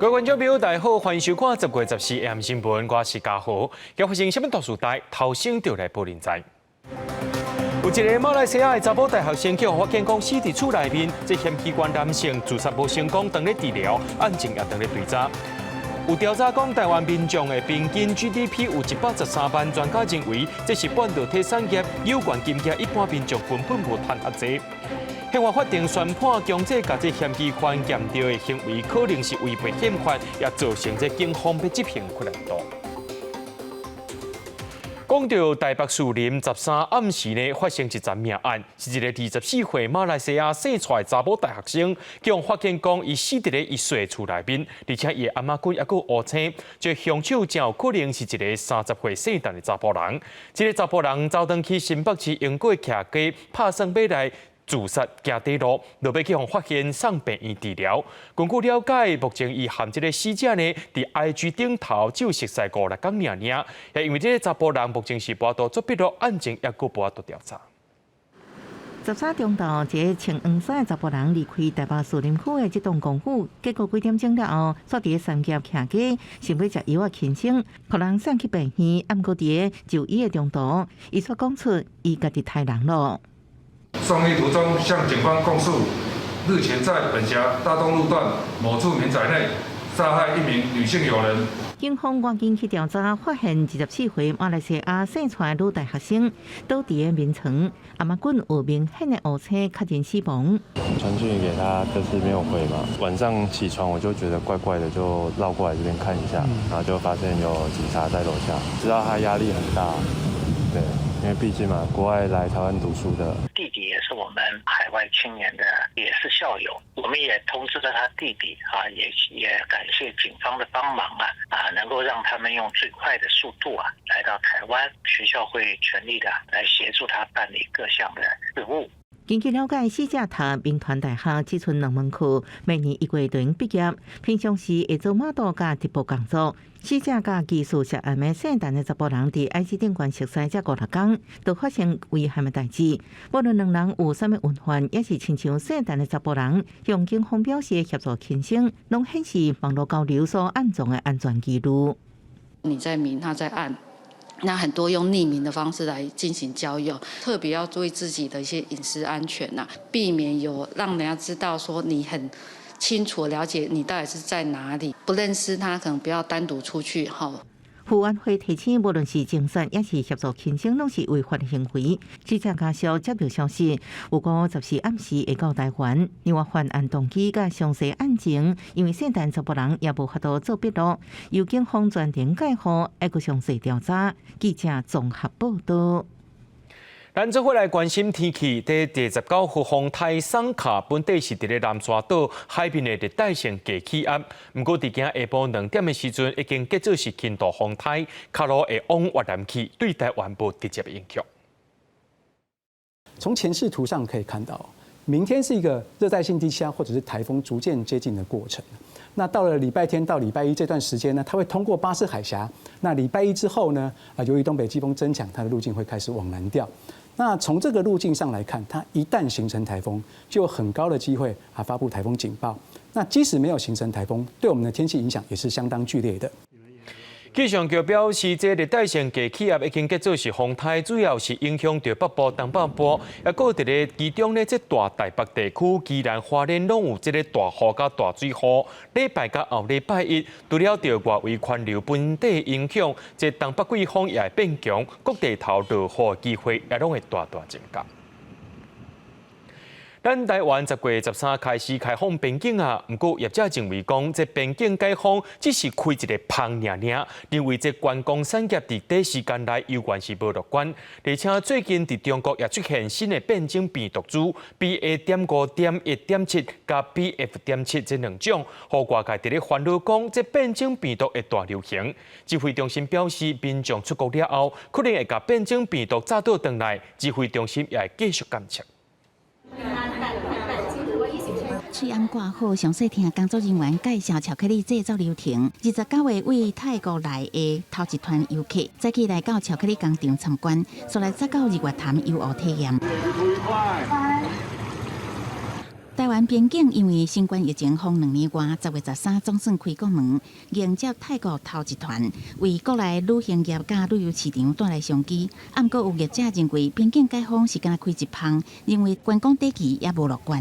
各位观众朋友，大家好，欢迎收看10月14日 AM 新闻，我是嘉豪。今发生什么大事代？头先就来报连载。有一个马来西亚的查甫大学生，去互发现讲死伫厝内面，这嫌器官男性自杀无成功，当咧治疗，案情也当咧追查。有调查讲，台湾民众的平均 GDP 有113万，专家认为这是半导体产业有关金额，一般民众根本无趁压济。宪法法庭宣判，强制甲这嫌疑犯验到的行为，可能是违背宪法，也造成这警方要执行困难度。讲到台北树林13暗时呢，发生一桩命案，是一个24岁马来西亚生出来查某大学生，经发现讲伊死伫咧伊睡厝内面，而且伊阿妈骨也佫乌青，这凶手真有可能是一个30岁生诞的查甫人。这个查甫人走登去新北市永贵徛街拍算买来自杀行地路，落尾去互发现送病院治疗。根据了解，目前伊含这个死者呢，伫 IG 顶头只有熟悉5、6天尔，也因为这个查甫人目前是无法度做笔录，案情也佫无法度调查。13中昼，一个穿黄衫的查甫人离开台北树林区的这栋公寓，结果几点钟了后，煞伫三峡徛街，想要食药啊轻生，互人送去病院，毋过伫个就医的中途，伊却讲出伊家己太人了。送医途中向警方供述，日前在本辖大东路段某处民宅内杀害一名女性友人。警方赶紧去调查，发现24岁马来西亚生出来女大学生倒伫个眠床，阿妈棍有明显的乌青，确认死亡。传讯给他，但是没有回嘛。晚上起床我就觉得怪怪的，就绕过来这边看一下，然后就发现有警察在楼下，知道他压力很大，对。因为毕竟嘛，国外来台湾读书的弟弟也是我们海外青年的，也是校友。我们也通知了他弟弟啊，也感谢警方的帮忙能够让他们用最快的速度来到台湾，学校会全力的来协助他办理各项的事务。根据了解，死者读民团大学只剩2门课，明年1月就毕业。平常时会做马道甲直播工作。死者甲技术涉案的姓陈的查甫人伫 IG 顶悬熟悉这5、6天，就发生危险的代志。无论两人有啥物怨恨，也是亲像姓陈的查甫人向警方表示协助轻生，拢显示网络交流所暗藏的安全记录。你在明，他在暗。那很多用匿名的方式来进行交友，特别要注意自己的一些隐私安全避免有让人家知道说你很清楚了解你到底是在哪里，不认识他可能不要单独出去扶安会提醒，无论是自杀也是协助轻生，拢是违法的行为。死者家属接到消息，有5、14暗时会到台湾。另外，犯案动机甲详细案情，因为姓陈查甫人也无法度做笔录，由警方专程介入，还佫详细调查。记者综合报道。咱做伙来关心天气。第19号风台桑卡本地是伫咧南沙岛海边的热带性低气压，不过伫今下晡2点的时阵，已经结做是轻度风台，卡路会往越南去，对台湾无直接影响。从前视图上可以看到，明天是一个热带性低气压或者是台风逐渐接近的过程。那到了礼拜天到礼拜一这段时间呢，它会通过巴士海峡。那礼拜一之后呢，由于东北季风增强，它的路径会开始往南调。那从这个路径上来看，它一旦形成台风，就有很高的机会发布台风警报。那即使没有形成台风，对我们的天气影响也是相当剧烈的。气象局表示，这热带性低气压已经结做是风台，主要是影响到北部、东北部，也搁伫咧其中呢，这大台北地区、宜兰花莲拢有这个大雨甲大水雨。礼拜甲后礼拜一，除了着外围环流本地影响，这东北季风也会变强，各地头落雨机会也拢会大大增加。咱台湾10月13开始开放边境不过业者认为讲，这边境解封只是开一个棚尔，认为这观光产业伫短时间内有关是无乐观，而且最近伫中国也出现新的变种病毒株 BA.5.1.7 加 BF.7 这2种，互外界伫咧烦恼讲，这变种病毒会大流行。指挥中心表示，民众出国了后，可能会甲变种病毒炸倒转来，指挥中心也会继续监测。翠安挂号，详细听工作人员介绍巧克力制造流程。29月为泰国来的头一团游客，早起来到巧克力工厂参观，所来再到日月潭游学体验。台湾边境因为新冠疫情封2年外，10月13总算开国门，迎接泰国头一团为国内旅行业甲旅游市场带来商机。不过有业者认为边境解封是敢开一旁，认为观光短期也无乐观。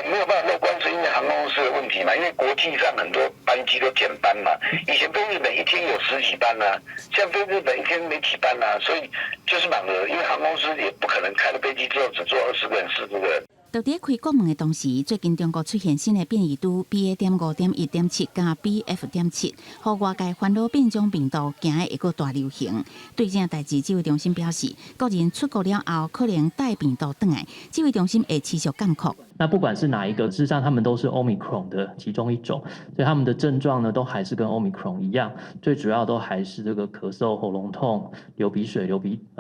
没有办法乐观，是因为航空公司的问题嘛。因为国际上很多班机都减班嘛，以前飞日本一天有10几班啊，现在飞日本一天没几班啊，所以就是满额。因为航空公司也不可能开了飞机之后只坐20个人、15个人。就在开国门的同时，最近中国出现新的变异株 BA.5.1.7 加 BF.7， 让外界烦恼变种病毒惊会个大流行。对这代志，指挥中心表示，国人出国了后可能带病毒回来，指挥中心会持续监控。那不管是哪一个，事实上他们都是 Omicron 的其中一种，所以他们的症状呢，都还是跟 Omicron 一样，最主要都还是这个咳嗽、喉咙痛、流鼻水、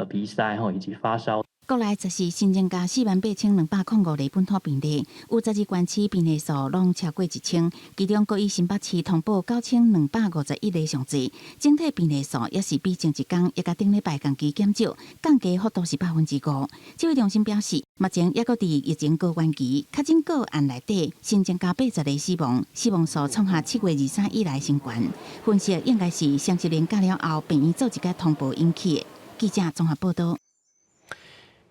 鼻塞以及发烧。国内14新增加48205例本土病例，有12县市病例数拢超过1000，其中国医新北市通报9251例上侪，整体病例数也是比前一天，也甲顶礼拜同期减少，降低幅度是5%。指挥中心表示，目前也搁伫疫情高原期，确诊个案内底新增加80例死亡，死亡数创下7月23以来新高。分析应该是双10年假了后，病院做一个通报引起的。记者综合报道。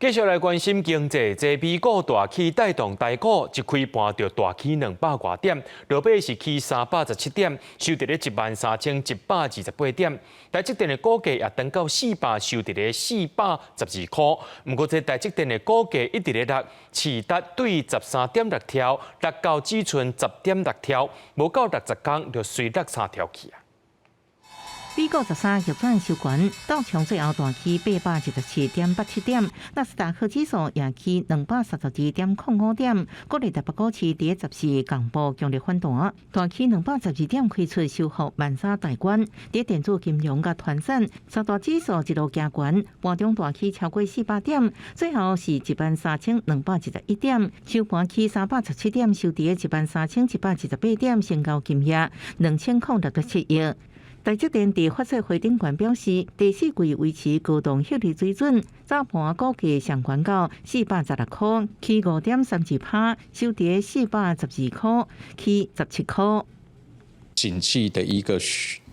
继续来关心经济，这美股大起带动台股一开盘就大起200多点，落尾是起317点，收伫咧13128点。台积电的股价也登到400，收伫咧412块。不过，这台积电的股价一直咧落，市值对13.6条，落到只剩10.6条，无到60天就随落3条去啊。美股13逆转收悬，道琼最后大起817.87点，纳斯达克指数也起232.05点，各类台北股市伫14港报强烈反弹，大起212点，开出收复13,000大关。伫电子金融甲传产，三大指数一路加悬，盘中大起超过400点，最后是13211点，收盘起317点，收伫13178点，成交金额2000.67亿。台积电伫发射会顶悬表示，第4季维持高动息率水准，早盘股价上悬到416块，起5.32%，收跌412块，起17块。景气的一个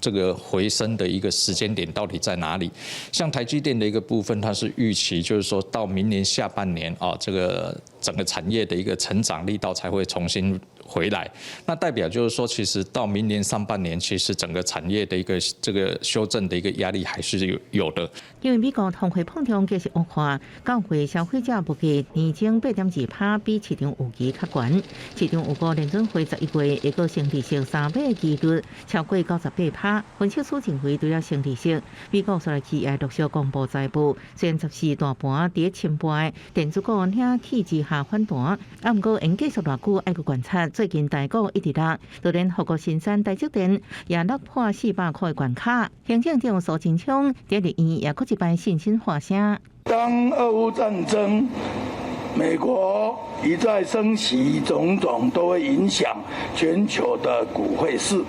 这个回升的一个时间点到底在哪里？像台积电的一个部分，它是预期就是说到明年下半年啊，这个整个产业的一个成长力道才会重新回来。那代表就是说，其实到明年上半年，其实整个产业的一个这个修正的一个压力还是有的。因为美国通货膨胀继续恶化，9月消费者物价年增8.2%，比市场预期较悬。市场预估联准会11月会个升利息3码几率超过98%。分析师认为，除了升利息，美国所来企业陆续公布财报，虽然14大盘跌前半，电子股领起之下反弹，不过应继续偌久爱去观察。最近台股一直落，就连富国新山台积电也落破400块关卡。行政长苏贞昌第2院也搁一摆信心发声。当俄乌战争，美国一再升息，种种都会影响全球的股汇市，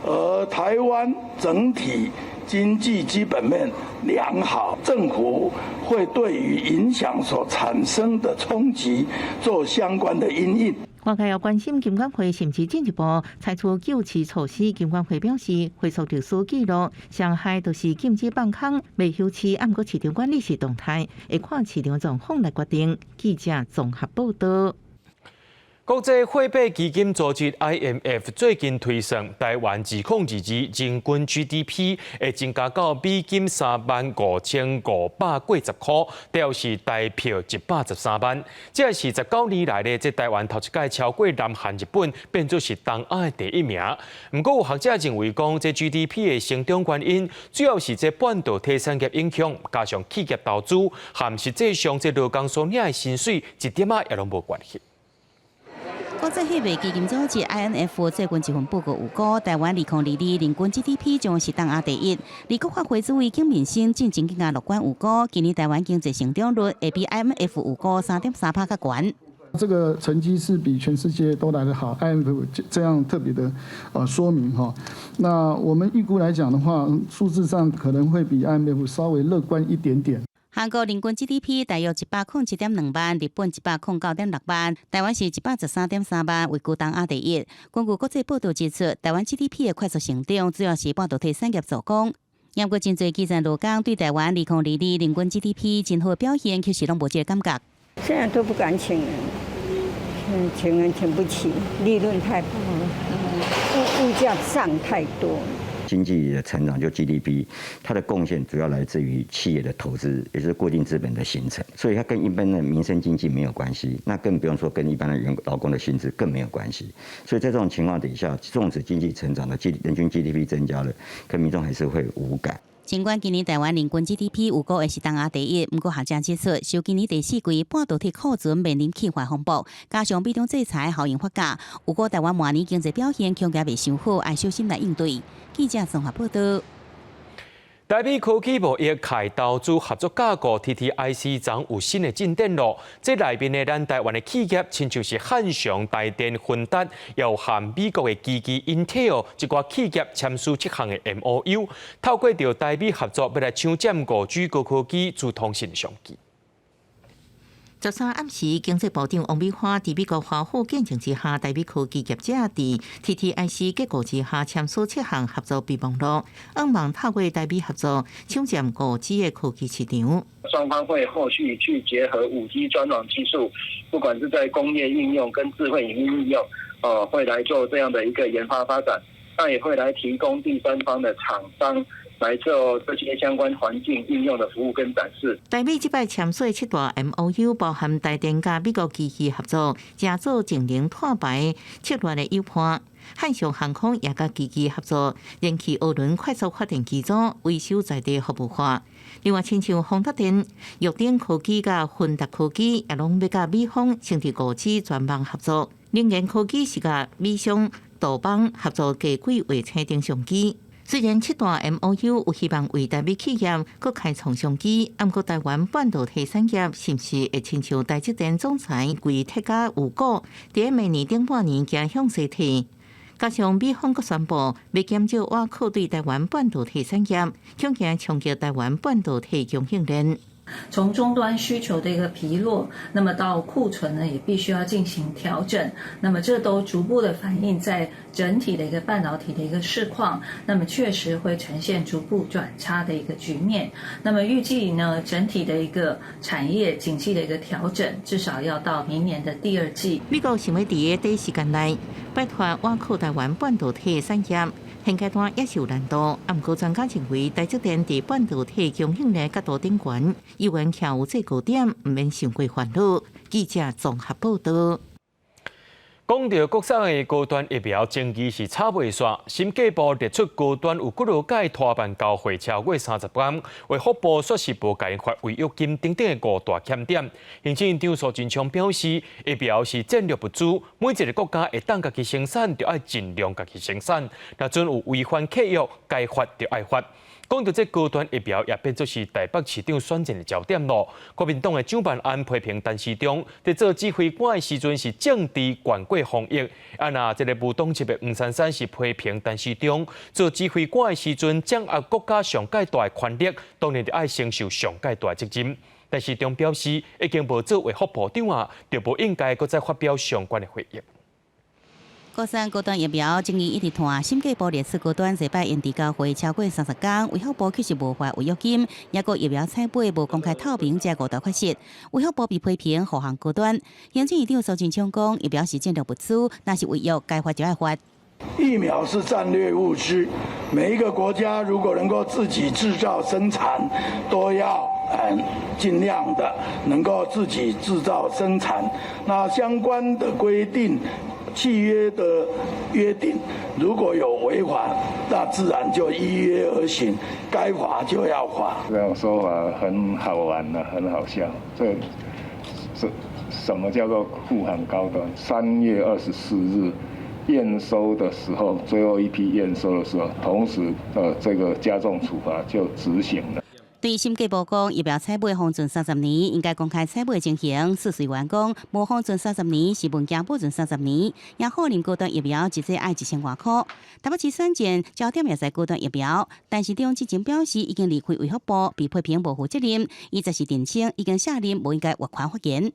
而台湾整体经济基本面良好，政府会对于影响所产生的冲击做相关的因应。外界也关心金管会是不是进一步采取救市措施。金管会表示，回溯历史记录，上海就是禁止放空、未休市，不过市场管理是动态，会看市场状况来决定。记者综合报道。国际货币基金组织 IMF 最近推算，台湾2022人均 GDP 会增加到美金35540块，表示台票113万。这是19年来的，这台湾头一届超过南韩、日本，变作是东亚的第1名。不过有学者认为讲，这 GDP 的成长原因，主要是这半导体产业影响，加上企业投资，和实际上这劳工所领的薪水一点仔也拢无关系。国际货币基金组织 IMF 最近一份报告有估，台湾2022人均 GDP 将是东亚第1。而国发会主委景民生进前更加乐观有估，今年台湾经济成长率会比 IMF 有估3.3%较悬。这个成绩是比全世界都来得好 ，IMF 这样特别的说明哈。那我们预估来讲的话，数字上可能会比 IMF 稍微乐观一点点。韩国人均 GDP 大约107.2万，日本109.6万，台湾是113.3万，位居东亚第一。根据国际报道指出，台湾 GDP 的快速成长主要是半导体产业助攻。不过，真侪基层劳工对台湾2022人均 GDP 真好的表现，其实拢无这个感觉。现在都不敢请人，请人请不起，利润太高了，物价涨太多。经济的成长就 GDP， 它的贡献主要来自于企业的投资，也就是固定资本的形成，所以它跟一般的民生经济没有关系，那更不用说跟一般的劳工的薪资更没有关系。所以在这种情况底下，纵使经济成长的人均 GDP 增加了，可民众还是会无感。尽管今年台湾人均 GDP 有估会是东亚第一，不过学者指出，受今年第四季半导体库存面临去化风暴，加上美中制裁效应发酵，有估台湾明年经济表现恐怕未伤好，要小心来应对。记者综合报道。台美科技部亦开投资合作架构 TTIC 将有新的进展咯。这内面的咱台湾的企业，亲像是汉翔、台电、芬达，又和美国的基基 Intel 一寡企业签署7项的 MOU， 透过着台美合作，要来抢占5G 高科技资通讯商机。13暗时，经济部长王美花伫美国华府见证之下，台美科技业者伫 TTIC 结果之下签署7项合作备忘录，希望透过台美合作抢占5G 的科技市场。双方会后续去结合5G 专网技术，不管是在工业应用跟智慧影音应用，会来做这样的一个研发发展，那也会来提供第三方的厂商。来做这些相关环境应用的服务跟展示。台美即摆签署7大 MOU， 包含台电甲美国机器合作，加做净零碳排策略的优化。汉翔航空也甲机器合作，燃气涡轮快速发电机组维修在地服务化。另外，亲像宏达电、玉电科技甲芬达科技，也拢要甲美方成立5G专网合作。能源科技是甲美商杜邦合作加轨卫星顶上机。虽然7大 MOU 有希望为台美企业搁开创商机，不过台湾半导体产业是不是会亲像台积电总裁规铁甲有股，伫明年顶半年行向西提？加上美方阁宣布要减少瓦扣对台湾半导体产业，恐惊冲击台湾半导体供应链。从终端需求的一个疲弱，那么到库存呢也必须要进行调整，那么这都逐步的反映在整体的一个半导体的一个市况，那么确实会呈现逐步转差的一个局面。那么预计呢，整体的一个产业景气的一个调整，至少要到明年的第2季。美国想要伫个短时间内摆脱瓦扣台湾半导体产业。现阶段也是有难度，不过专家认为，台积电伫半导体供应链角度顶悬，有缘徛有这高点，唔免伤过烦恼。记者综合报道。讲到国产的高端疫苗争议是吵袂煞，审计部列出高端有几落届拖办交会超过30天，为福部说是无甲因发违约金等等的5大欠点。行政院长苏贞昌表示，疫苗是战略物资，每一个国家会当家己生产，就要尽量家己生产。若准有违反契约，该罚就要罚。讲到这高端疫苗，也变作是台北市长选战的焦点咯。国民党的蒋万安批评陈时中在做指挥官的时阵是政治惯过防疫，那这个无党籍的黄珊珊是批评陈时中做指挥官的时阵掌握国家上界大的权力，当然就要承受上界大的责任。陈时中表示，已经无作为副部长啊，就无应该再发表相关的回应。国产高端疫苗争议一直拖，审计部列出高端礼拜延迟交会超过30天，卫福部却是无发违约金，也个疫苗采买无公开透明，这5大缺失。卫福部被批评护航高端，行政院长苏贞昌讲，疫苗是战略物资，那是违约该罚就要罚。疫苗是战略物资，每一个国家如果能够自己制造生产，都要尽量的能够自己制造生产。那相关的规定。契约的约定如果有违反，那自然就依约而行，该罚就要罚。这种说法很好玩的，很好笑。这是什么叫做护航高端？3月24日验收的时候，最后一批验收的时候，同时这个加重处罚就执行了。对审计部讲，疫苗采买方准30年，应该公开采买情形。事实员讲，无方准30年，是物件保准30年。也好，啉高端疫苗一剂要1000多块。台北市选前焦点也在高端疫苗，但是中之前表示已经离开卫福部，被批评不负责任。伊则是澄清，已经下令不应该越权发言。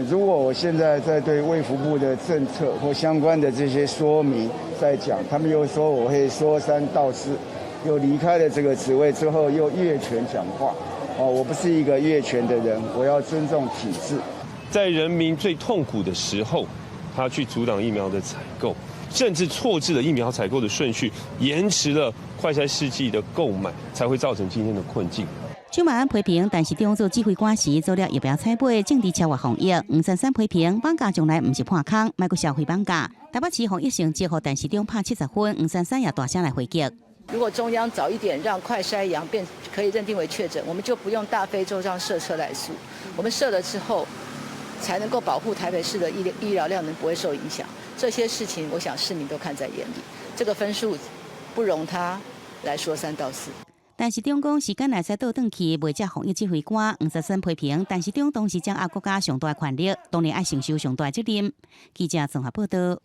如果我现在在对卫福部的政策或相关的这些说明在讲，他们又说我会说三道四，又离开了这个职位之后又越权讲话。我不是一个越权的人，我要尊重体制。在人民最痛苦的时候，他去阻挡疫苗的采购，甚至错置了疫苗采购的顺序，延迟了快筛试剂的购买，才会造成今天的困境。邱马安批评，但是中做指挥官时做了疫苗采买，政治超越防疫。黄珊珊批评，绑架从来不是破空，莫个社会绑架。台北市防疫成绩和但市中拍70分，黄珊珊也大声来回击。如果中央早一点让快筛阳可以认定为确诊，我们就不用大费周章设车来诉。我们设了之后，才能够保护台北市的医疗量能不会受影响。这些事情，我想市民都看在眼里。这个分数不容他来说三道四。但是中讲时间来使倒转去，未接防疫指挥官黄珊珊批评，但是中当时掌握国家上大权力，当然爱承受上大责任。记者综合报道。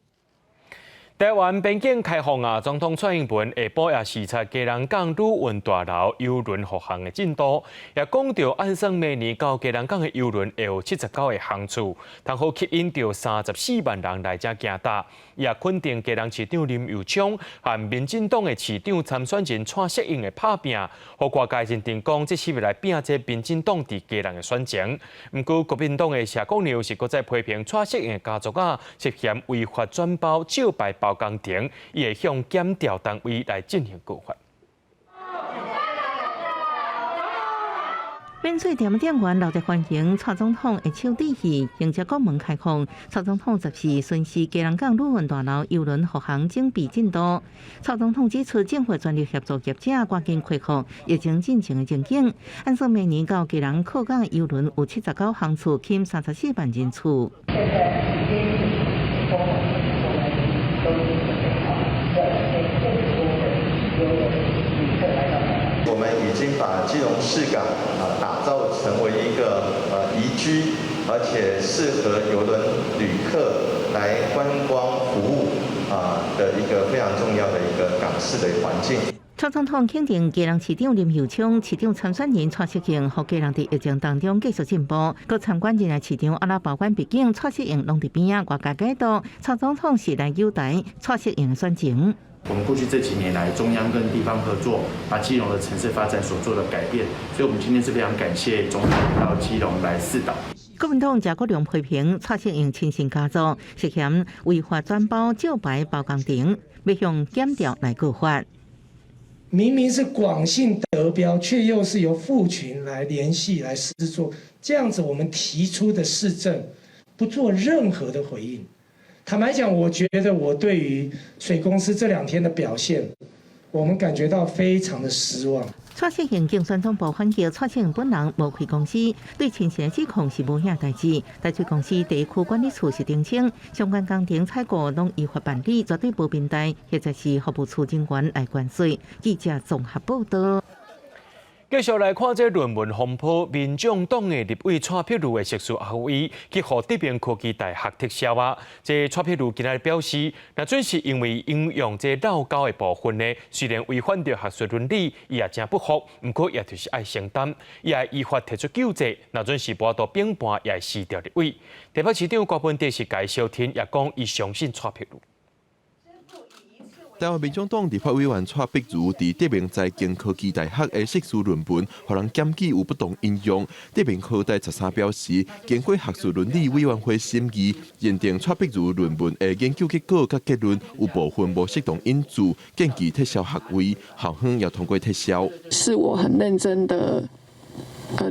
台湾边境开放啊，总统蔡英文下晡也视察基隆港旅运大楼邮轮复航的进度，也讲到按算明年到基隆港的邮轮会有79个航次，通好吸引到34万人来这行搭。也肯定基隆市长林右昌和民进党的市长参选人蔡适应的拍拼，和外界认定讲这是为来拼这民进党伫基隆的选情。不过国民党的谢国良是搁再批评蔡适应的家族啊涉嫌违法转包照牌包工程，伊会向检调单位来进行告发。免税店店员热烈欢迎蔡总统的手底戏，迎接国门开放。蔡总统10时巡视基隆港旅运大楼邮轮复航整备进度。蔡总统指出，政府全力协助业者赶紧恢复疫情进程的情景。按算明年到基隆靠港邮轮有79航次，吸引34万人次。我们已经把基隆市港打造成为一个宜居而且适合邮轮旅客来观光服务的一个非常重要的一个港市的环境。蔡总统肯定基隆市长林右昌、市长参选人蔡适应，和基隆在疫情当中继续进步。各参观人的市长阿拉保管毕竟蔡适应拢伫边啊，外界解读蔡总统是来优待蔡适应的选情。我们过去这几年来，中央跟地方合作，把基隆的城市发展所做的改变，所以我们今天是非常感谢总统到基隆来4岛。国民党谢国良批评蔡适应亲信家族涉嫌违法转包照牌包工程，要向检调来告发。明明是广信得标，却又是由富群来联系来施作，这样子我们提出的市政不做任何的回应。坦白讲，我觉得我对于水公司这2天的表现，我们感觉到非常的失望。蔡适应竞选总部反击蔡适应本人无开公司，对亲信的指控是无影代志。台水公司第一区管理处是澄清，相关工程采购拢依法办理，绝对无变态，或者是服务处人员来关税。记者综合报道。继续来看这论文风波，民众党的立委蔡碧如的硕士学位去予德明科技大学撤销啊！这蔡碧如今日表示，那准是因为应用这老高的部分呢，虽然违反着学术伦理，伊也真不服，不过也就是爱承担，伊也依法提出救济，那准是无道并判，也撕掉立委。台北市长郭文德是介绍天，也讲伊相信蔡碧如。台湾民众党立法委员蔡碧如伫德明财经科技大学的硕士论文，予人检举有不当引用。德明科大13表示，经过学术伦理委员会审议，认定蔡碧如论文的研究结果甲结论有部分无适当引注，建议撤销学位。校方也通过撤销。是我很认真的。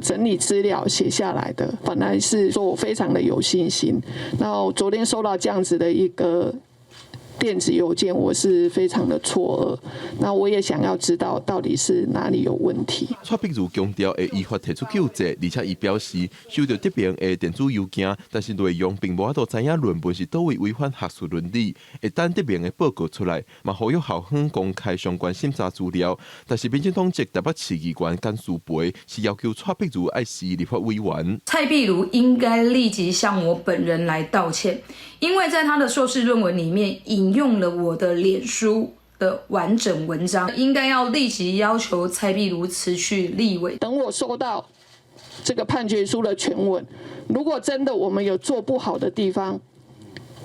整理资料写下来的，本来是说我非常的有信心，然后昨天收到这样子的一个电子邮件，我是非常的错愕。那我也想要知道到底是哪里有问题。蔡碧如强调会依法提出救济，而且伊表示收到这边的电子邮件，但是内容并无法度知影论文是倒位违反学术伦理。会等这边的报告出来，嘛呼吁校方公开相关审查资料。但是民进党籍台北市议员简淑培是要求蔡碧如爱是立法委员。蔡碧如应该立即向我本人来道歉，因为在他的硕士论文里面引用了我的脸书的完整文章，应该要立即要求蔡碧如辞去立委。等我收到这个判决书的全文，如果真的我们有做不好的地方，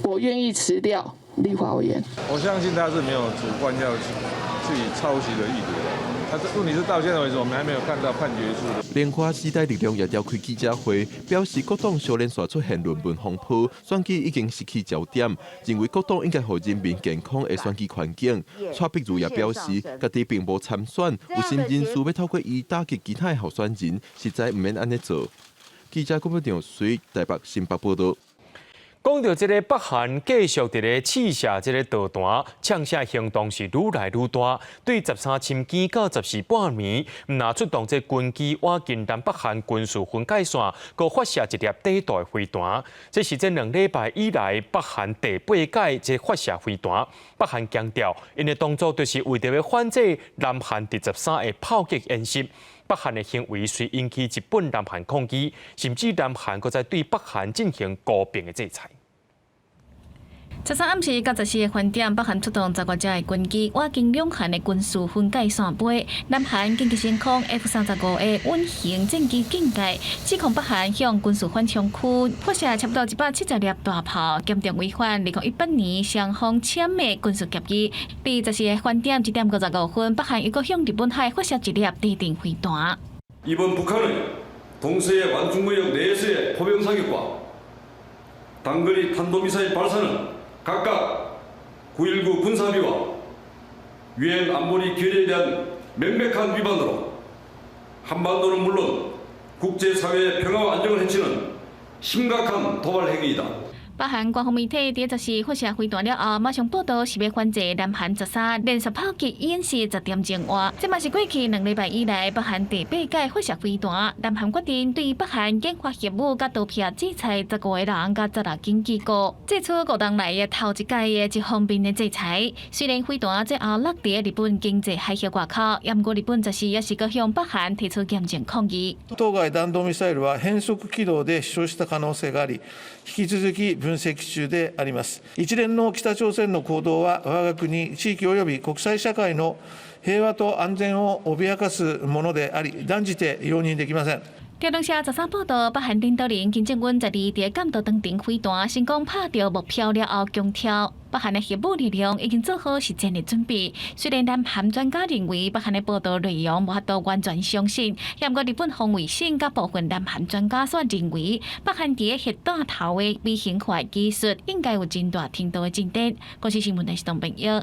我愿意辞掉立法委员。我相信他是没有主观要去抄袭的意图的。他问题是到现在为止，我们还没有看到判决书。联华时代力量也召开记者会，表示各党少年所出现论文风波，选举已经失去焦点，认为各党应该让人民健康的选举环境。蔡碧如也表示，家己并无参选，有心人士要透过伊打击其他的候选人，实在唔免安尼做。记者郭美长随台北新北报道。讲到这个北韩继续伫咧试射这个导弹，枪射行动是愈来愈大。对13深更到14半暝，唔拿出动这军机挖进南北韩军事分界线，佮发射一粒地道的飞弹。这是这2礼拜以来北韩第8届这发射飞弹。北韩强调，因的动作就是为着要反制南韩第13个炮击演习。北韩的行为虽引起日本、南韩抗议，甚至南韩搁在对北韩进行高频的制裁。13暗时到14个分点，北韩出动10多架的军机，挖经两韩的军事分界线背。南韩紧急升空 F-35的稳型战机境界，指控北韩向军事缓冲区发射差不多170粒大炮，严重违反2018年双方签的军事协议。伫14个分点1点55分，北韩又向日本海发射一粒地定飞弹。 이번 북한의 동서의 완충구역 내에서의 포병 사격과 단거리 탄도미사일 발사는 각각 9.19 군사합의와 유엔 안보리 결의에 대한 명백한 위반으로 한반도는 물론 국제사회의 평화와 안정을 해치는 심각한 도발 행위이다. 北韩官方媒体伫14发射飞弹了后，马上报道是要反制南韩13连续炮击演习10点钟外，这嘛是过去2礼拜以来北韩第8届发射飞弹。南韩决定对北韩研发核武甲刀片制裁15个人甲16间机构，这出5年来的头一届的一方面的制裁。虽然飞弹最后落伫日本经济海峡外口，不过日本则是也是搁向北韓提出嚴正抗議。当該弾道ミサイルは変速軌道で飛翔した可能性があり、引き続き分析中であります。一連の北朝鮮の行動は我が国、地域及び国際社会の平和と安全を脅かすものであり、断じて容認できません。 朝中社13报道，北韩领导人金正恩12伫监督当庭飞弹，成功拍到目标了后强调，北韩的核武力量已经做好实战的准备。虽然南韩专家认为北韩的报道内容无法度完全相信，不过日本防卫省甲部分南韩专家却认为，北韩伫核弹头的微型化技术应该有真大程度的进展。国际新闻台是董朋友。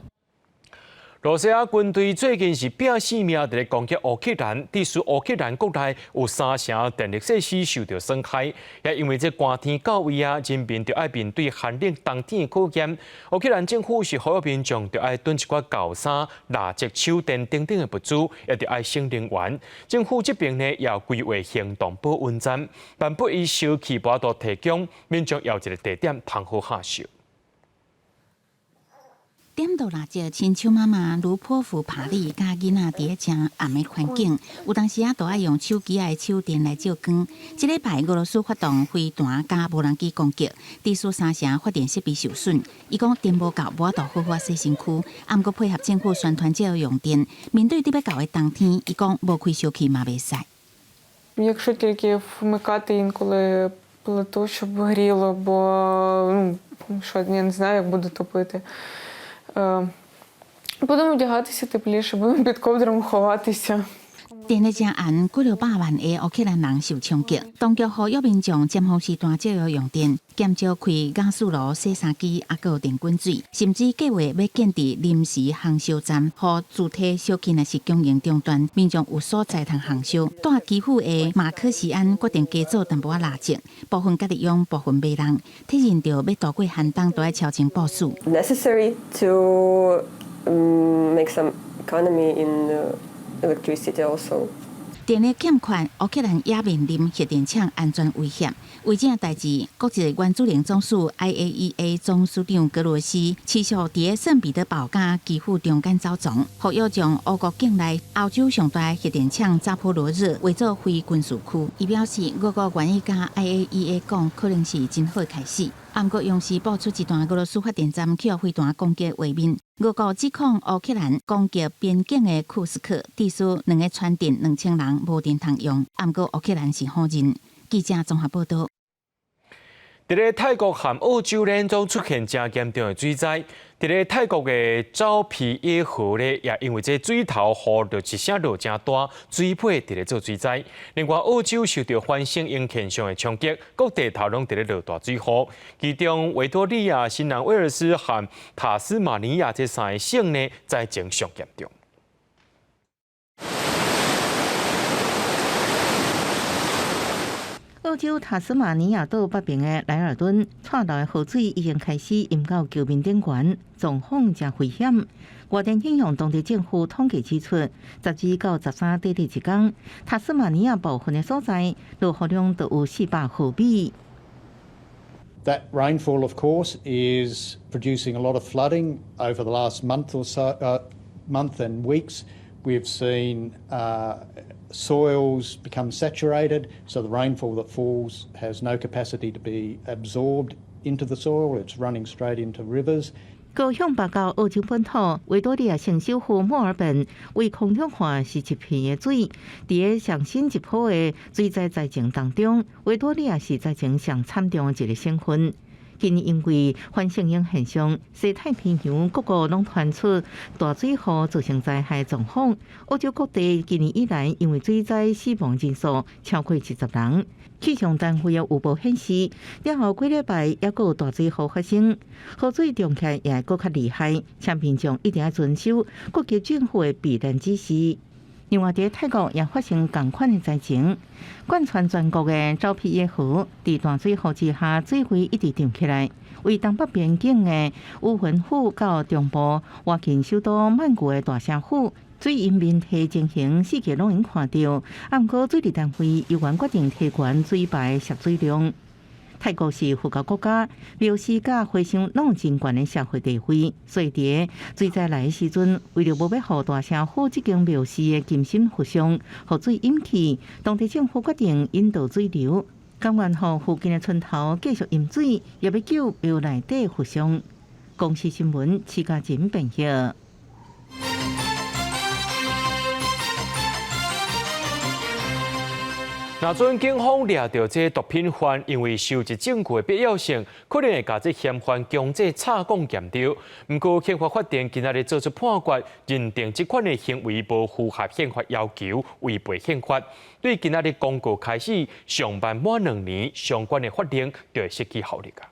罗西亚军队最近是拼性命伫咧攻击乌克兰，致使乌克兰国内有3成电力设施受到损害。也因为这寒天到位啊，人民就要面对寒冷冬天的考验。乌克兰政府是呼吁民众就要囤一寡厚衫、蜡烛、手电等等的物资，也就要省能源。政府这边呢，也要规划行动保温站，万不以烧气无法度提供，民众要一个地点通好下手。 点到蜡烛，亲像妈妈如剖腹爬犁，甲囡仔伫正暗的环境，有当时都爱用手机的手电来照光。这礼拜俄罗斯发动飞弹加无人机攻击，致使3成发电设备受损。伊讲电无够，无法度好好洗身躯，啊，毋过配合政府宣传节约用电。面对特别到的冬天，伊讲无开烧气嘛袂使。Якщо тільки вмикати інколи плиту, щоб горіло, бо що я не знаю, як буду топити. Будемо вдягатися тепліше, будемо під ковдром ховатися. 电力正案几了100万个乌克兰人受冲击，当局呼吁民众尖峰时段节约用电，减少开压缩炉、洗衫机，还有电滚水，甚至计划要建置临时烘烧站，让主体小区若是供应中断，民众有所在通烘烧。在基辅的马克西安决定加做淡薄仔蜡烛，部分家己用，部分卖人，体现着要度过寒冬都要超前部署。Necessary to make some economy in electricity also. 电力欠缺，乌克兰也面临核电厂安全威胁。为这代志，国际原子能总署 IAEA 总署长格罗斯持续伫圣彼得堡甲基辅中间走丛，呼吁将乌国境内欧洲上大核电厂扎波罗热划作非军事区。伊表示，俄国愿意甲 IAEA 讲，可能是真好的开始。暗国勇士爆出一段俄罗斯发电站起飞弹攻击画面，俄国指控乌克兰攻击边境的库斯克，致使2个船舰2000人无电通用。暗国乌克兰是否认？记者综合报道。伫咧泰国和澳洲连续出现真严重的水灾，伫咧泰国的昭披耶河咧，也因为这水头雨着一声落真大，水尾伫咧做水灾。另外，澳洲受到反声音现象的冲击，各地头拢伫咧落大水雨。其中维多利亚、新南威尔斯和塔斯马尼亚这3个省呢，灾情上严重。澳洲塔斯马尼亚岛北边的莱尔顿岔道的河水已经开始淹到桥面顶悬，状况真危险。外电引用当地政府统计指出，12到13短短一天，塔斯马尼亚部分的所在落雨量都有400毫米。That rainfall, of course, is producing a lot of flooding over the last month or so, month and weeks. We've seen soils become saturated, so the rainfall that falls has no capacity to be absorbed into the soil. It's running straight into rivers. 高雄报告澳洲本土维多利亚省首府墨尔本为空中化是一片的水，伫个上新一波的水灾灾情当中，维多利亚是灾情上惨重的一个省份。今年因为反声音现象，西太平洋各国拢传出大水祸造成灾害状况。澳洲各地今年以来因为水灾死亡人数超过70人。气象单位有预报显示，了后几礼拜也有大水祸发生，河水涨起来也会更较厉害，请民众一定要遵守各级政府的避难指示。另外，在泰国也发生同款的灾情，贯穿全国的昭披耶河在大水雨之下，水位一直涨起来。为东北边境的乌云府到中部接近首都曼谷的大城府，水因面体情形，世界拢已经看到。不过，水利单位有关决定提悬水排涉水量。泰国是佛教国家，庙寺甲和尚拢有真悬的社会地位，所以伫水灾来的时阵，为了无要互大城府这间庙寺的金身佛像雨水淹去，当地政府决定引导水流，甘愿互附近的村头继续淹水，也要救庙内底佛像。公视新闻徐家珍编译。那阵警方抓到这毒品犯，因为收集证据的必要性，可能会把这嫌犯强制查供验掉。不过，宪法法庭今仔日做出判决，认定这款的行为无符合宪法要求，违背宪法。对今仔日公告开始上班满2年，相关的法令就会失去效力啊。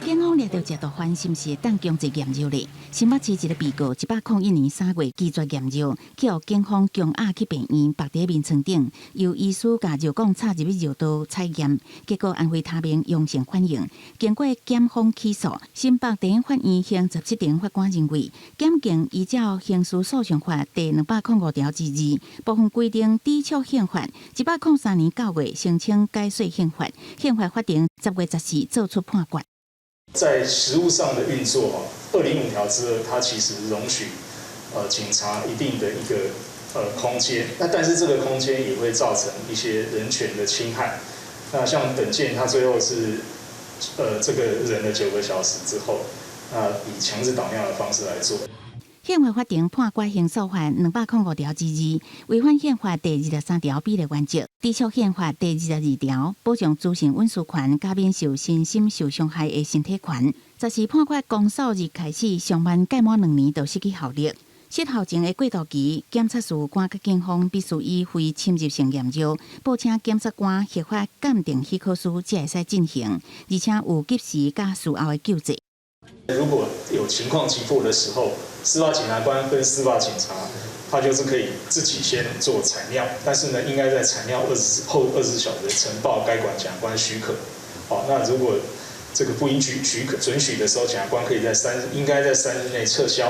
警方抓到这毒贩，是不是当强制验肉呢？新北市一个被告，101年3月拒绝验肉，去予警方强压去病院，绑在面床顶，由医师把肉管插入去肉刀采验，结果安徽他命阳性反应。经过检方起诉，新北地方法院刑17庭法官认为，检警依照刑事诉讼法第205条之2部分规定抵触宪法，103年9月申请改说宪法，宪法法庭10月14做出判决。在实务上的运作，205条之2，它其实容许警察一定的一个空间，那但是这个空间也会造成一些人权的侵害。那像本件，它最后是这个人的9个小时之后，以强制导尿的方式来做。宪法法庭判决刑诉法205条之2，违反宪法第23条比例原则，抵触宪法第22条保障资讯隐私权，加免受身心受伤害的身体权。10时判决公诉日开始，上班届满2年就失去效力。息后前的过渡期，检察事务官甲警方必须以非侵入性验药，报请检察官合法鉴定许可书才会使进行，而且有及时甲事后的救济。如果有情况急迫的时候，司法检察官跟司法警察，他就是可以自己先做采尿，但是呢，应该在采尿后24小时呈报该管检察官许可。好，那如果这个不应准许的时候，检察官可以应该在3日内撤销。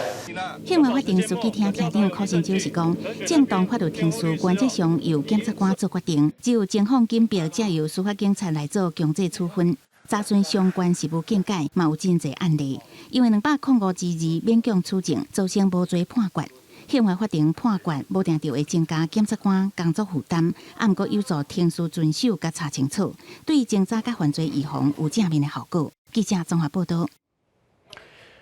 宪法法庭书记厅厅长柯新洲是讲，正当法律程序原则上由检察官做决定，只有情况紧迫，才由司法警察来做强制处分。查询相关事务见解，嘛有真侪案例，因为205之2勉强处境，造成无罪判决。宪法法庭判决无定就会增加检察官工作负担，毋过有助程序遵守甲查清楚，对侦查甲犯罪预防有正面的效果。记者综合报道。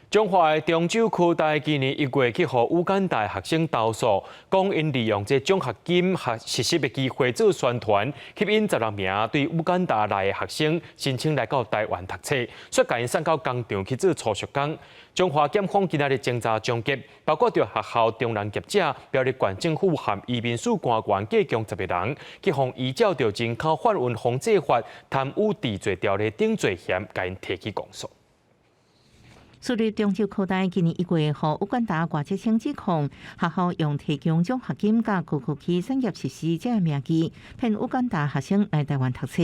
中华的中州科大今年1月去予乌干达学生投诉，讲因利用这奖学金实习的机会做宣传，吸引16名对乌干达来的学生申请来到台湾读册，却甲因送到工厂去做粗熟工。中华检方今仔日侦查终结，包括着学校中人业者、表列县政府和移民署官员计共10个人，去互依照着人口贩运防制法、贪污治罪条例等罪嫌，甲因提起公诉。属于中州科大今年1月，予乌干达外籍生指控学校用提供奖学金甲高科技产业实施这名义，骗乌干达学生来台湾读册。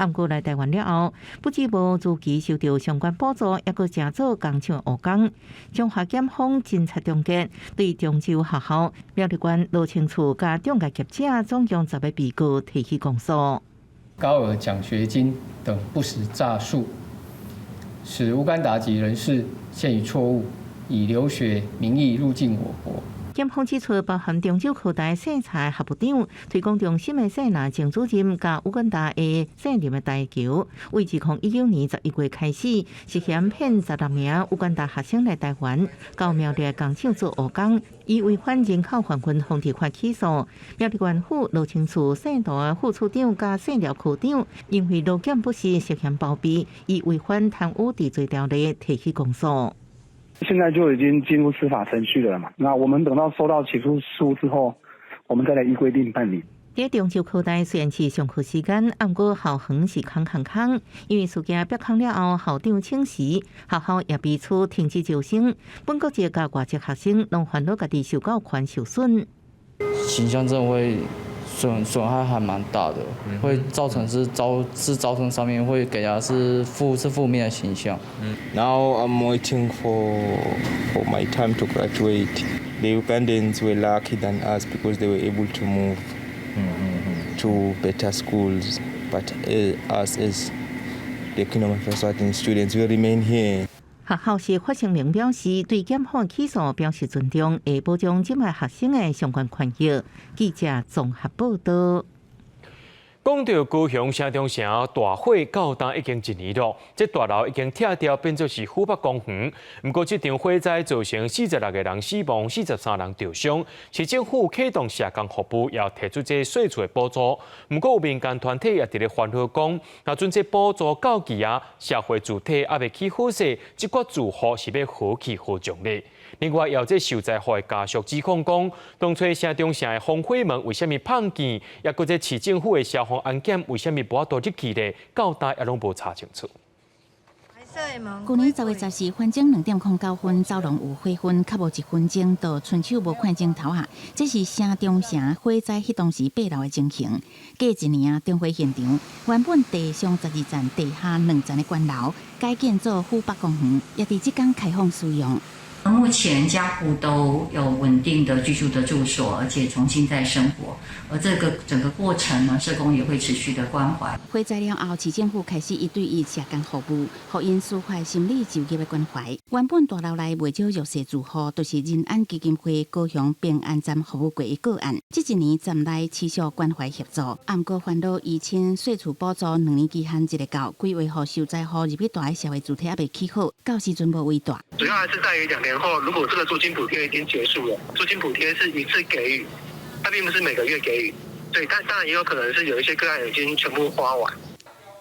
毋过来台湾了后，不止无如期收到相关补助，还佫正做工厂学工。中华检方侦查终结，对中州学校、苗栗县路清处甲中介业者总共10个被告提起公诉。高额奖学金等不实诈术，使乌干达籍人士陷于错误，以留学名义入境我国。检方指出，包含中州科大选才学部长推广中心的谢娜郑主任，甲乌干达的谢任的台球，为2019年11月开始，涉嫌骗16名乌干达学生来台湾，到苗栗工厂做学工，以违反人口贩运防治法起诉。苗栗县府路清处县道的副处长甲县寮科长，因为路检不实涉嫌包庇，以违反贪污治罪条例提起公诉。现在就已经进入司法程序了嘛？那我们等到收到起诉书之后，我们再来依规定办理。在中州科大虽然是上课时间，毋过校园是空，因为事件曝光了后，校长请辞，学校也彼此停止招生。本国籍甲外籍学生拢烦恼家己受教权受损，形象真的会损害还蛮大的，会造成招生上面会给人家是负面的形象。Now I'm waiting for my time to graduate. The Ugandans were lucky than us because they were able to move to better schools, but us as the Kingdom of Eswatini students will remain here. 学校是发声明表示，对检方起诉表示尊重，会保障境外学生的相关权益。记者综合报道。讲到高雄城中城大火到今已经1年了，这大楼已经拆掉，变作是虎北公园。不过，这场火灾造成46个人死亡，43人受伤。市政府启动社工服务，也提出这税厝的补助。不过，有民间团体也伫咧烦恼讲，若准这补助到期啊，社会主体也未起好势，这个住户是要何去何从呢？另外，有这受灾户的家属指控讲，当初城中城的防火门为虾米碰见，也搁这市政府的消防安检为虾米无法度入去呢？到大也拢无查清楚。去年10月14，反正2点09分，走廊有火昏，较无1分钟，就伸手无看镜头下。这是城中城火灾迄当时8楼的情形。过1年中火现场原本地上12层、地下2层的关楼，改建做虎北公园，也伫即天开放使用。目前家户都有稳定的居住的住所，而且重新在生活。而这个整个过程呢，社工也会持续的关怀。火灾了后，市政府开始1对1社工服务，互因抒发心理就业的关怀。原本大楼内未少弱势住户，都是仁安基金会高雄平安站服务过的个案。这1年站内持续关怀协助，毋过烦恼2000税厝补助2年期限一个到，规划互受灾户入去大的社会主体也未起好，到时阵无为大。主要还是在于2年后，如果这个租金补贴已经结束了，租金补贴是一次给予，它并不是每个月给予。对，但当然也有可能是有一些个案已经全部花完。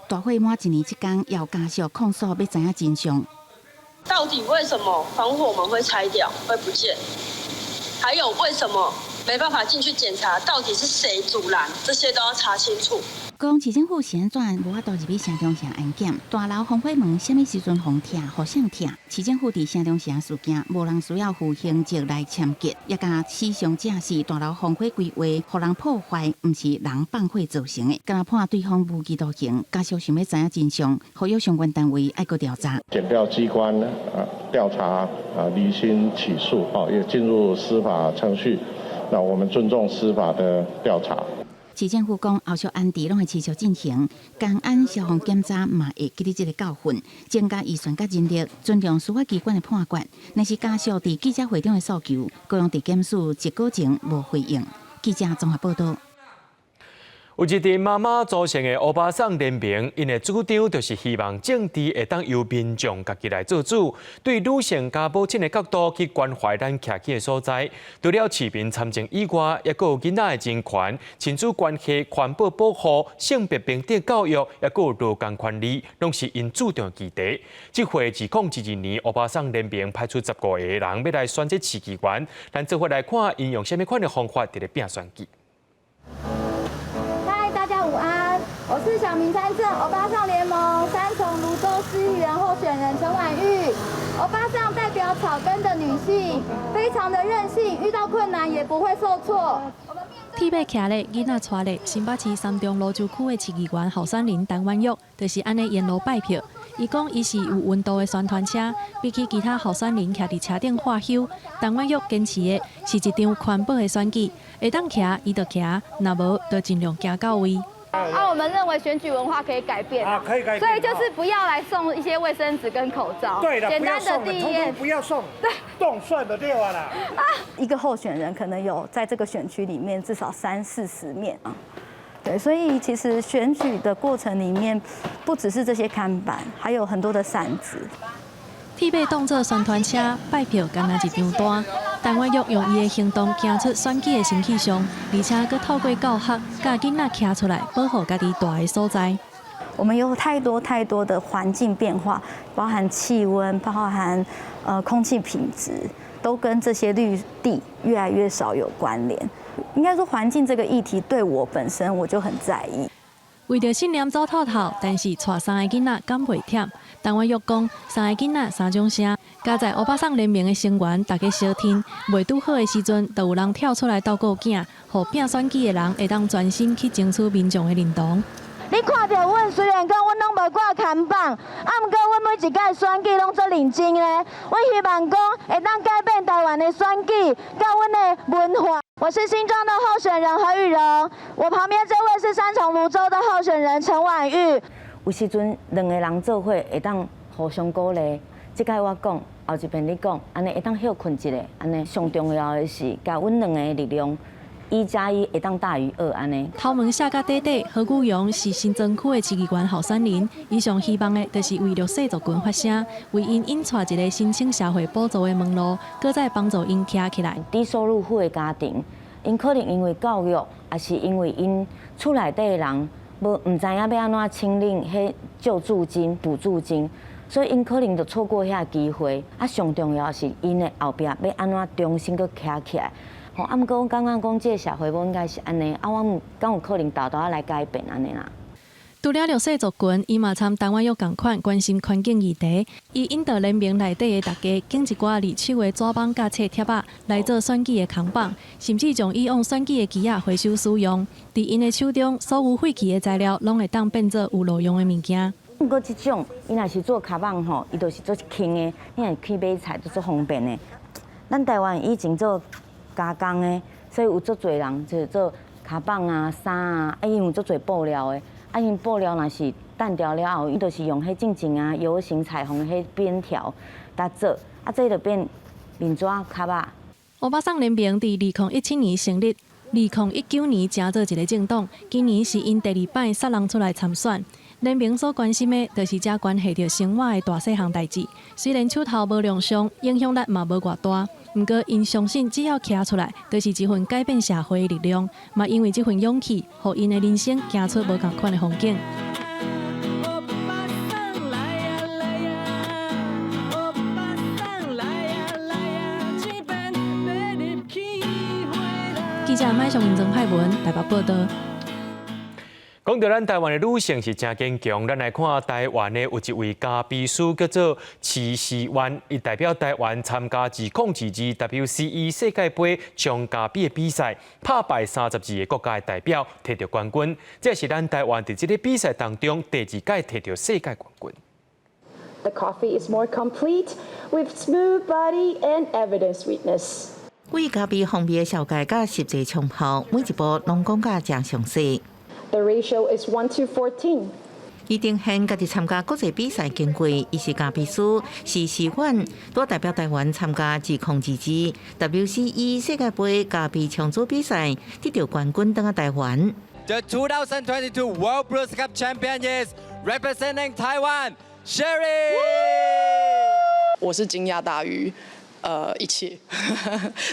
大火满1年之间，有家属控诉要知影真相。到底为什么防火门会拆掉、会不见？还有为什么没办法进去检查，到底是谁阻拦，这些都要查清楚。讲市政府是安怎无法度入去城中城安检？大楼防火门什么时阵封拆？互谁拆？市政府伫城中城事件，无人需要负刑责来签结，也甲时常正视大楼防火规划，互人破坏，毋是人放火造成的。敢若判对方无期徒刑，家属想要知影真相，呼吁相关单位爱搁调查。检调机关调查厘清起诉，也进入司法程序。那我们尊重司法的调查。市政府讲，后续安置拢会持续进行，公安消防检查嘛会记得这个教训，增加预算甲人力，尊重司法机关的判决。若是家属伫记者会中的诉求，各样伫检视1个前无回应。记者综合报道。有一阵妈妈组成的欧巴桑联盟，因的主张就是希望政治会当由民众家己来做主，对女性加保亲的角度去关怀咱徛起的所在。除了市民参政以外，也有囡仔的人权、亲子关系、环保保护、性别平等教育，也有劳工权利，拢是因主张议题。这回2012年，欧巴桑联盟派出15个人要来选这市议员，咱做伙来看因用什么款的方法伫咧拼选举。我是小民参政欧巴桑联盟三重泸州市议员候选人陈婉玉。欧巴桑代表草根的女性，非常的韧性，遇到困难也不会受挫。铁马骑咧，囡仔带咧，新北市三重芦洲区的市议员候选人陈婉玉，就是安尼沿路拜票。伊讲伊是有温度的宣传车，比起其他候选人徛伫车顶画休，陈婉玉坚持的是一场环保的选举，会当骑伊就骑，若无就尽量行到位。我们认为选举文化可以改变，可以改变，所以就是不要来送一些卫生纸跟口罩。对的，简单的第一页不要送，对，动算的对了啦。一个候选人可能有在这个选区里面至少30-40面啊。对，所以其实选举的过程里面，不只是这些看板，还有很多的扇子。铁马当作宣传车，拜票干那一张单。陈婉玉用伊的行动行出选举的新气象，而且佫透过教学，教囡仔徛出来，保护家己住的所在。我们有太多的环境变化，包含气温，包含空气品质，都跟这些绿地越来越少有关联。应该说，环境这个议题对我本身我就很在意。为着信念走透透，但是带3个囡仔敢袂忝。陈婉玉讲，3个囡仔3种声，加在欧巴桑联盟的成员，大家相听，袂拄好的时阵，就有人跳出来斗顾囝，互拼选举的人会当专心去争取民众的认同。你看到阮虽然讲阮拢无挂看板，毋过阮每一届选举拢做认真的。阮希望讲会当改变台湾的选举，甲阮的文化。我是新庄的候选人何雨荣，我旁边这位是三重泸州的候选人陈婉玉。有时阵2个人做伙会当互相鼓励，即摆我讲，后一遍你讲，安尼会当休困一下，安尼上重要的是，甲阮2个力量。1+1会当大于2安尼。头毛写甲短短，何古荣是新庄区的市议员候选人，伊上希望的就是为弱势族群发声，为因引出一个申请社会补助的门路，搁再帮助因徛起来。低收入户的家庭，因可能因为教育，也是因为因厝内底的人唔知影要安怎清领迄救助金、补助金，所以因可能就错过遐机会。上重要是因的后壁要安怎重新搁徛起来。毋过，我感觉讲这个社会无应该是安尼，我敢有可能豆豆来改变安尼啦。除了弱势族群，伊嘛参陈婉玉同款关心环境议题。伊引导联盟内底的大家，拣一寡二手的纸板甲册贴仔来做选举的扛棒，甚至将以往选举的机仔回收使用。伫因的手中，所有废弃的材料拢会当变做有路用的物件。不过这种，伊若是做卡棒吼，伊就是做轻的，你若去买菜都做方便的。咱台湾以前做加工的，所以有足侪人就是做卡棒啊、衫啊，因有足侪布料的。因布料若是淡掉了后，伊就是用迄正正啊 U 型彩虹迄边条来做，这就变面纸卡仔。欧巴桑联盟伫2017年成立，2019年成做一个政党，今年是因第2摆杀人出来参选。联盟所关心的，就是这关系着生活的大细项代志。虽然手头无亮相，影响力嘛无偌大，不过因相信只要徛出来，就是一份改变社会的力量。嘛，因为这份勇气，互因的人生行出无同款的风景。记者麦上林曾派文台北报道。讲到咱台湾的女性是真坚强，咱来看台湾的有一位嘉宾师叫做池诗苑，伊代表台湾参加2022 WCE 世界杯冲咖比的比赛，打败32个国家的代表，摕到冠军。这是咱台湾伫这个比赛当中第2届摕到世界冠军。The coffee is more complete with smooth body and evident sweetness. 为咖啡方面的小界甲实际冲泡，每一步拢讲甲真详细。The ratio is 1:14. 伊呈现家己参加国际比赛经过，伊是咖啡师，是诗苑，多代表台湾参加2022 WCE 世界杯咖啡冲煮比赛，得到冠军登台湾。The 2022 World Brewers Cup champion is representing Taiwan, Sherry. 我是惊讶大于一切，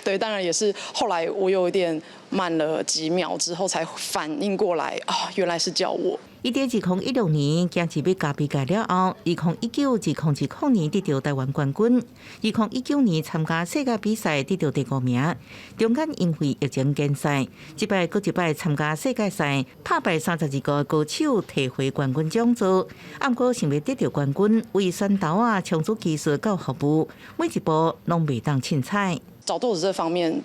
对，当然也是后来我有一点慢了几秒之后才反应过来，原来是叫我。伊在2016年行入咖啡界了后，2019、2020年得到台湾冠军，2019年参加世界比赛得到第5名，中间因为疫情减赛，这摆搁一摆参加世界赛，打败32个高手，摕回冠军奖座。不过想要得到冠军，为选豆啊、冲煮技术到服务，每一步拢袂当凊彩。找豆子这方面，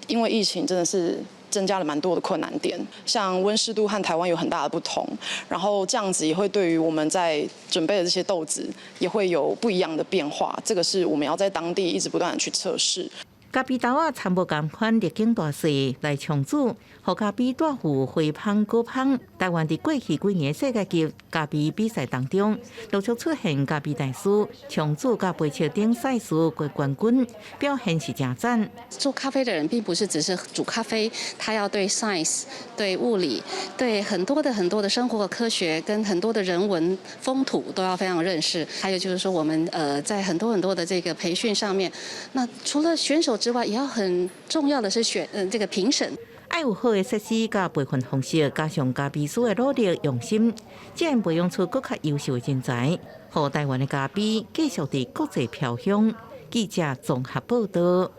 因为疫情真的是增加了蛮多的困难点，像温湿度和台湾有很大的不同，然后这样子也会对于我们在准备的这些豆子也会有不一样的变化，这个是我们要在当地一直不断的去测试。咖啡豆啊，参无共款历经大势来冲煮，互咖啡大壶回芳果芳。台湾伫过去几年世界级咖啡比赛当中，陆续出现咖啡大师冲煮甲杯桥顶赛事过冠军，表现是真赞。做咖啡的人并不是只是煮咖啡，他要对 science、对物理、对很多的生活科学跟很多的人文风土都要非常认识。还有就是说，我们在很多的这个培训上面，那除了选手之外，也要很重要的是这个评审。爱有好的设施甲培训方式，加上咖啡师的努力用心，才能培养出更加优秀的人才，让台湾的咖啡继续伫国际飘香。记者综合报道。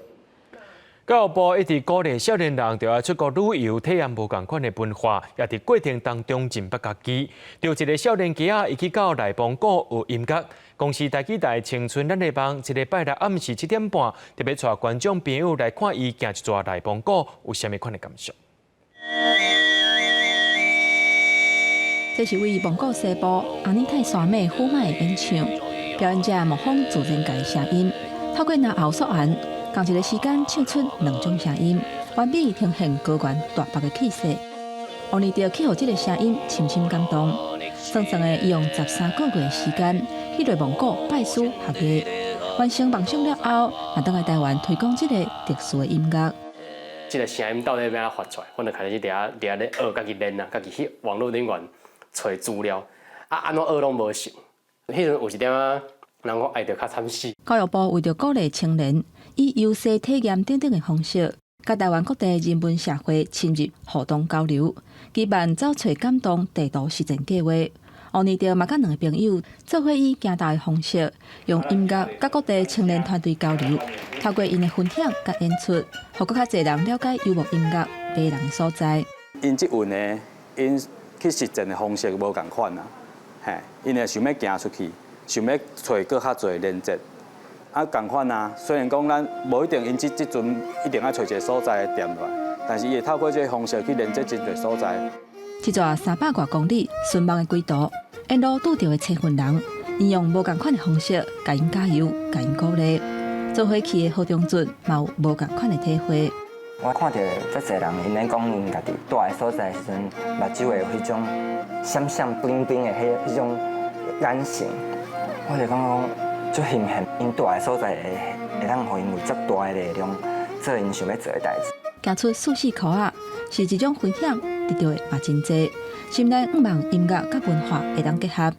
教育部一直鼓励少年人就要出国旅游，体验无同款的文化，也伫过程当中认捌家己。就一个少年家啊，伊去到内蒙古学音乐。公司台记台青春咱的梦，一礼拜六暗时7点半，特别带观众朋友来看伊行一逝内蒙古有啥物款的感受。这是位蒙古西部阿尼泰山脉呼麦的演唱，表演者模仿自然界声音，透过拿喉索言，同一个时间唱出2种声音，完美呈现高原大北的气势。王尼着去互这个声音深深感动，算算的伊用13个月的时间去内蒙古拜师学艺，完成梦想了后，也倒来台湾推广这个特殊的音乐。这个声音到底要安怎发出来？我就开始伫咧学，家己练啊，家己去网络顶面找资料，安怎学拢无成。迄阵有一点仔，人讲爱着较惨死。教育部为着鼓励青年以优势体验等等的方式，甲台湾各地人文社会深入互动交流，举办找找感动地图实践计划。后年着嘛，甲2个朋友做伙以行道的方式，用音乐甲各地青年团队交流，透过因的分享甲演出，互更较侪人了解游牧音乐迷人的所在。因即运呢，因去实践的方式无共款啊，因会想要行出去，想要找更较侪连接。共款啊，虽然讲咱无一定因即阵一定要找一个所在踮落来，但是伊会透过这个方式去连接真侪所在。一座300多公里顺梦的轨道，沿路拄到的车份人，因用无共款的方式，甲因加油，甲因鼓励。做伙去的好中准，嘛有无共款的体会。我看到遮侪人，因咧讲因家己住的所在时阵，目睭会有迄种闪闪冰冰的迄种眼神，我就讲足幸幸，因住的所在会当互因有足大的力量，做因想要做的代志。行出4、4箍仔，是一种分享，得到的嘛真侪。心内毋望音乐甲文化会当结合，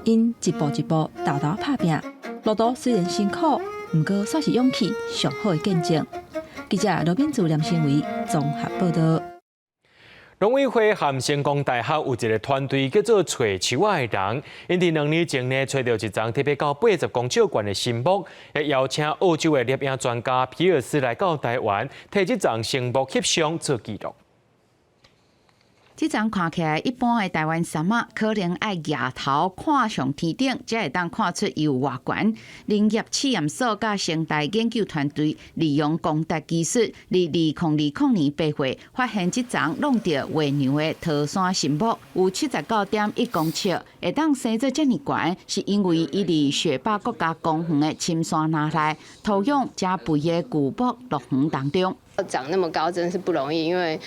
因一步一步豆豆打拼，路途虽然辛苦，毋过煞是勇气上好的见证。记者罗宾柱、梁新维综合报道。农委会和成功大学有一个团队叫做找树仔的人，因伫2年前呢，找到一张特别高80公尺高的新木，也邀请澳洲的摄影专家皮尔斯来到台湾，替这张新木翕相做记录。这张看起来一般的台湾山仔，可能要抬头看上天顶，才会当看出伊有偌悬。林业试验所甲生态研究团队利用光达技术，伫2020年8月发现这张弄着月娘的桃山新木，有79.1公尺，会当生做这么悬，是因为伊伫雪霸国家公园的深山林内，土壤加肥的古木落园当中。长那么高真的是不容易，因为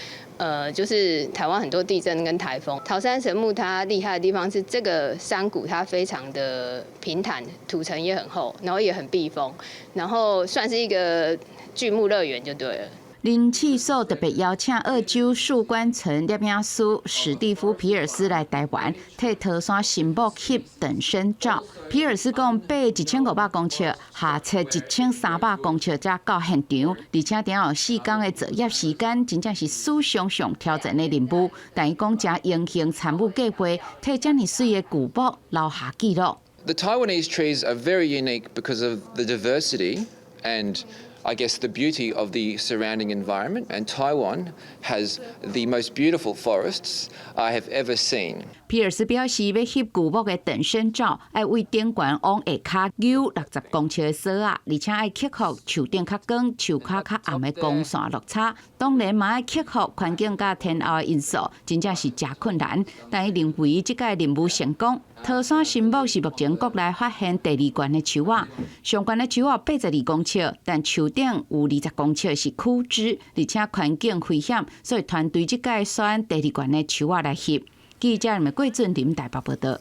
就是台湾很多地震跟台风。桃山神木它厉害的地方是这个山谷它非常的平坦，土层也很厚，然后也很避风，然后算是一个巨木乐园就对了。林试所特别邀请澳洲树冠层摄影师史蒂夫·皮尔斯来台湾，替桃山新木翕等身照。皮尔斯讲，爬1500公尺，下测1300公尺才到现场，而且顶有4天的作业时间，真正是史上上挑战的任务。但伊讲，真荣幸参与计划，替这么水的古木留下记录。The Taiwanese trees are very unique because of the diversity and I guess the beauty of the surrounding environment, and Taiwan has the most beautiful forests I have ever seen. 皮尔斯表示，要翕古木的等身照，要为顶悬往下骹扭60公尺的索啊，而且要克服树顶较高、树骹较暗的光线落差。当然嘛，要克服环境甲天候的因素，真正是真困难。但伊认为这个任务成功。桃山新木是目前国内发现第2悬的树仔，上悬的树仔82公尺，但树顶有20公尺是枯枝，而且环境危险，所以团队这届选第2悬的树仔来翕。记者郭桂俊林台北报道。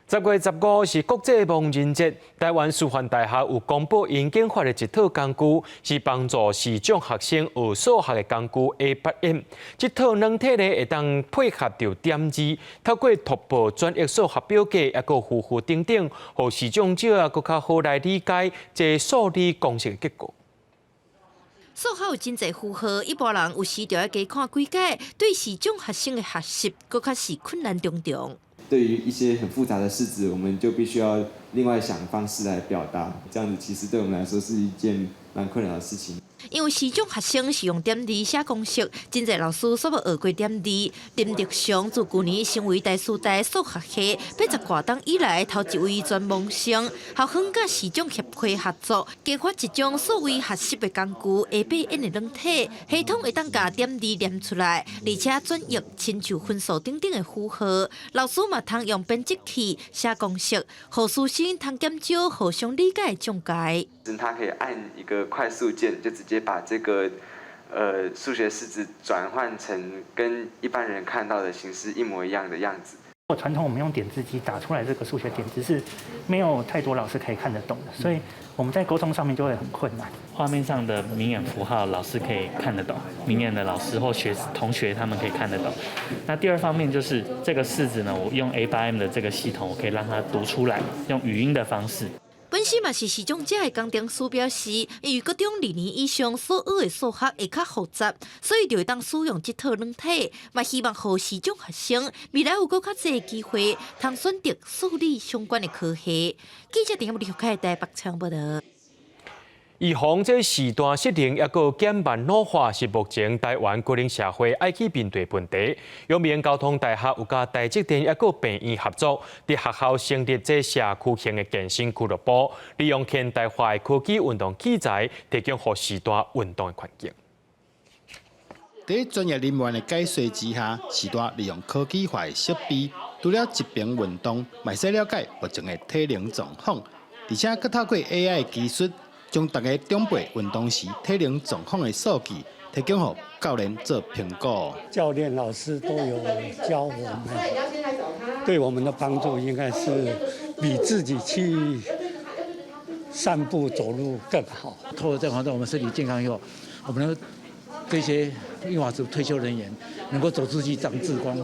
10月15是国际盲人节，台湾师范大学有公布因研发的一套工具，是帮助视障学生学数学的工具 A8M。这套软体呢会当配合着点字，透过突破专业数学表格，也个符符等等，让视障者啊更较好来理解这数理公式的结果。数学有真侪负荷，一般人有时就要加看几解，对视障学生的学习更较是困难重重。对于一些很复杂的式子，我们就必须要另外想方式来表达，这样子其实对我们来说是一件蛮困扰的事情。因为视障学生是用点字写公式，真侪老师煞要学过点字。林德祥自去年成为台师大数学系80多档以来头一位全盲生，校方甲视障协会合作，开发一种所谓学习的工具 A8M 的软体，系统会当甲点字念出来，而且转译亲像分数等等的符号。老师嘛通用编辑器写公式，让师生通减少互相理解的障碍。他可以按一个快速键，就直接把这个数学式子转换成跟一般人看到的形式一模一样的样子。传统我们用点字机打出来这个数学点子是没有太多老师可以看得懂的，所以我们在沟通上面就会很困难。画面上的明眼符号老师可以看得懂，明眼的老师或同学他们可以看得懂。那第二方面就是这个式子呢，我用 A8M 的这个系统，我可以让它读出来，用语音的方式。本身嘛是视障者的工程师表示，因为各种2年以上所学的数学会较复杂，所以就会当使用这套软体，嘛希望让视障学生未来有更较侪机会，通选择数理相关的科系。记者陈立凯台北采访报道。预防这时段失灵，也个减慢老化，是目前台湾国人社会爱去面对问题。阳明交通大学有甲台积电也个病院合作，伫学校成立这社区型的健身俱乐部，利用现代化的科技运动器材，提供予时段运动的环境。在专业人员的解说之下，时段利用科技化的设备，除了一边运动，嘛使了解目前的体能状况，而且佮透过 AI 技术。将大家长辈运动时体能状况的数据提供给教练做评估。教练、老师都有教我们，对我们的帮助应该是比自己去散步、走路更好。透过这个活动，我们身体健康以后，我们能这些运华族退休人员能够走出去当志光，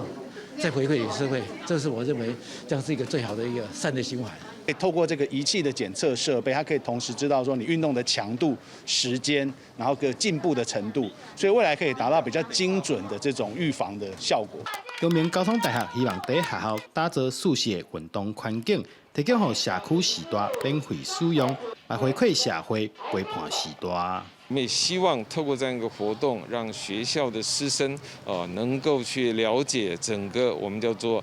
再回馈给社会，这是我认为这样是一个最好的一个善的循环。透过这个仪器的检测设备，它可以同时知道说你运动的强度、时间，然后个进步的程度，所以未来可以达到比较精准的这种预防的效果。中明交通大学希望在学校打造舒适的运动环境，提供予社区时代免费使用，来回馈社会陪伴时代。我们也希望透过这样一个活动，让学校的师生能够去了解整个我们叫做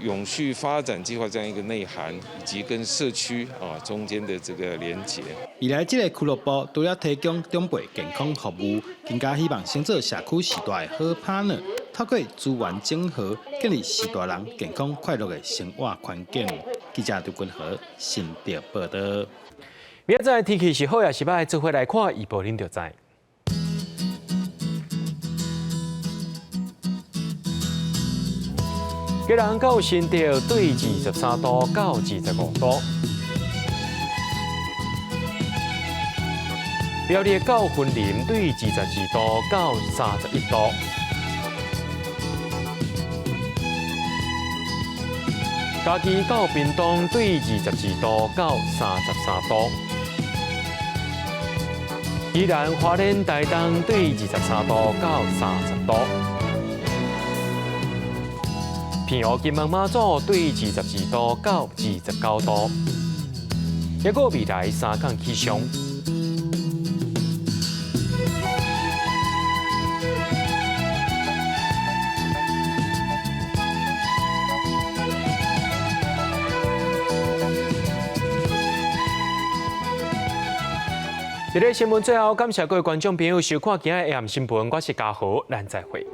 永续发展计划这样一个内涵，以及跟社区中间的这个连结。未来这个俱乐部除了提供长辈健康服务，更加希望成做社区时代的好 partner， 透过资源整合，建立时代人健康快乐的生活环境。记者刘君和新竹报道。明仔天气是好也是歹，做伙来看预报，恁就知。吉人到新竹对23度到25度，苗栗到云林对22度到31度，嘉义到屏东对22度到33度。宜兰花莲台东对23度到30度，平湖金门马祖对22度到29度，还有未来3天气象。在新闻最后，感谢各位观众朋友收看今日AM新闻，我是嘉豪，咱再会。